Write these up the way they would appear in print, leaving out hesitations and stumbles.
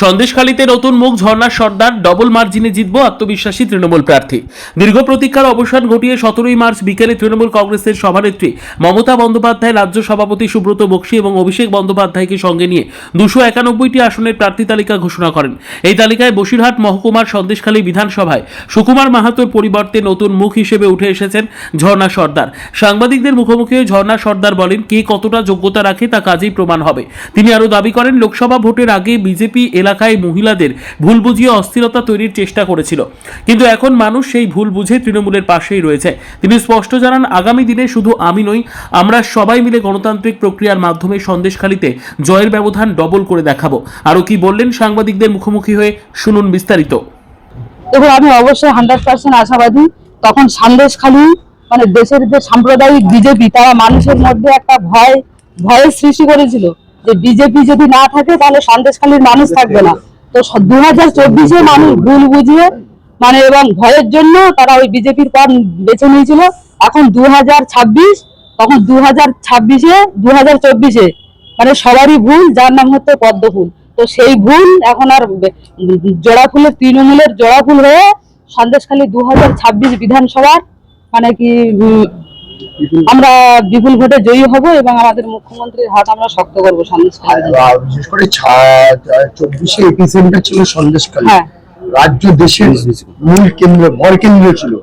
সন্দেশখালীতে নতুন মুখ ঝর্ণা সর্দার, ডবল মার্জিনে জিতব আত্মবিশ্বাসী তৃণমূল প্রার্থী। দীর্ঘ প্রতীক্ষার অবসান ঘটিয়ে 17 মার্চ বিকেলে তৃণমূল কংগ্রেসের সভানেত্রী মমতা বন্দ্যোপাধ্যায়, রাজ্য সভাপতি সুব্রত বক্সী এবং অভিষেক বন্দ্যোপাধ্যায়কে সঙ্গে নিয়ে 291টি আসনের প্রার্থী তালিকা ঘোষণা করেন। এই তালিকায় বসিরহাট মহকুমার সন্দেশখালী বিধানসভায় সুকুমার মাহাতোর পরিবর্তে নতুন মুখ হিসেবে উঠে এসেছেন ঝর্ণা সর্দার। সাংবাদিকদের মুখোমুখি হয়ে ঝর্ণা সর্দার বলেন, কে কতটা যোগ্যতা রাখে তা কাজেই প্রমাণ হবে। তিনি আরও দাবি করেন, লোকসভা ভোটের আগে বিজেপি এলাকায় মহিলাদের ভুল বুঝিয়ে অস্থিরতা তৈরির চেষ্টা করেছিল, কিন্তু এখন মানুষ সেই ভুল বুঝে তৃণমূলের পাশেই রয়েছে। তিনি স্পষ্ট জানান, আগামী দিনে শুধু আমি নই, আমরা সবাই মিলে গণতান্ত্রিক প্রক্রিয়ার মাধ্যমে সন্দেশখালীতে জয়ের ব্যবধান ডবল করে দেখাবো। আরও কি বললেন সাংবাদিকদের মুখোমুখি হয়ে, শুনুন বিস্তারিত। দেখুন, আমি অবশ্যই 100% আশাবাদী। তখন সন্দেশখালী মানে দেশের যে সাম্প্রদায়িক বিজেপি, তারা মানুষের মধ্যে একটা ভয়ের সৃষ্টি করেছিল যে বিজেপি যদি না থাকে তাহলে সন্দেশখালীর মানুষ থাকবে না। তো 2024-এ মানুষ ভুল বুঝিয়ে মানে এবং ভয়ের জন্য তারা ওই বিজেপির পথ বেছে নিয়েছিল। এখন 2026, তখন 2024-এ মানে সবারই ভুল, যার নাম হচ্ছে পদ্ম ফুল। তো সেই ভুল এখন আর জোড়া ফুলের, তৃণমূলের জোড়া ফুল হয়ে সন্দেশখালী 2026 বিধানসভার মানে কি আমরা বিপুল ভোটে জয়ী হব এবং আমাদের মুখ্যমন্ত্রীর হাত আমরা শক্ত করবো সন্দেশখালী। বিশেষ করে 24-এ এপিসেন্টার ছিল সন্দেশখালী। রাজ্য দেশের মূল কেন্দ্র, ভর কেন্দ্র ছিল।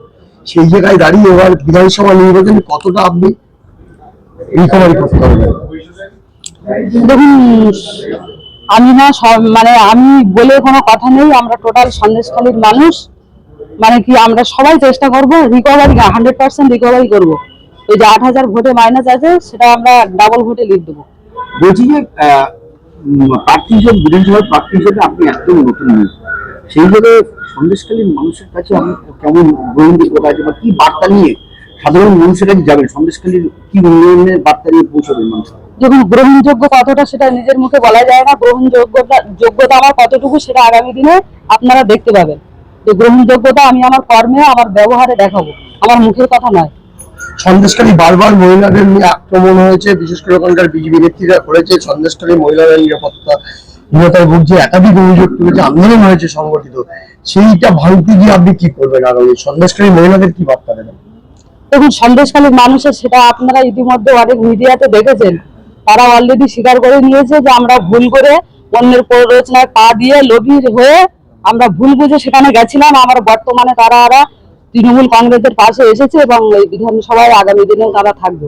সেই জায়গায় দাঁড়িয়ে এবার বিধানসভা নির্বাচনে কতটা আপনি রিকভারি করতে পারবেন? দেখুন, আমি না মানে আমি বলে কোনো কথা নেই। আমরা টোটাল সন্দেশখালীর মানুষ মানে কি আমরা সবাই চেষ্টা করবো রিকভারি, 100% রিকভারি করবো। ওই যে 8000 ভোটে মাইনাস আছে, সেটা আমরা ডাবল ভোটে লিড দেবো। বলছি যে প্রার্থী হিসেবে, বিধানসভার প্রার্থী হিসেবে আপনি একদম নতুন নেই, সেই জায়গায় সন্দেশখালীর মানুষের কাছে আপনি কেমন গ্রহণযোগ্যতা আছে বা কি বার্তা নিয়ে সাধারণ মানুষের কাছে যাবেন? সন্দেশখালীর কি উন্নয়নের বার্তা নিয়ে পৌঁছবেন মানুষ? দেখুন, গ্রহণযোগ্য কতটা সেটা নিজের মুখে বলা যায় না। যোগ্যতা আমার কতটুকু সেটা আগামী দিনে আপনারা দেখতে পাবেন। যে গ্রহণযোগ্যতা আমি আমার কর্মে, আমার ব্যবহারে দেখাবো, আমার মুখের কথা নয়। সন্দেশখালী বারবার মহিলাদের নিয়ে আক্রমণ হয়েছে, বিশেষ করে ওখানকার বিজেপি নেত্রীরা করেছে। সন্দেশখালী মহিলারা নিরাপত্তাহীনতায় ভুগছে, একাধিক অভিযোগ তুলেছে, আন্দোলন হয়েছে সংগঠিত। সেইটা ভাঙতে গিয়ে আপনি কি করবেন আগামী? সন্দেশখালী মহিলাদের কি বার্তা দেবেন? দেখুন, সন্দেশখালীর মানুষের সেটা আপনারা ইতিমধ্যে অনেক মিডিয়াতে দেখেছেন, তারা অলরেডি স্বীকার করে নিয়েছে যে আমরা ভুল করে অন্যের প্ররোচনায় পা দিয়ে লোভী হয়ে আমরা ভুল বুঝে সেখানে গেছিলাম। আমার বর্তমানে তারা তৃণমূল কংগ্রেসের পাশে এসেছে এবং এই বিধানসভায় আগামী দিনেও তারা থাকবে।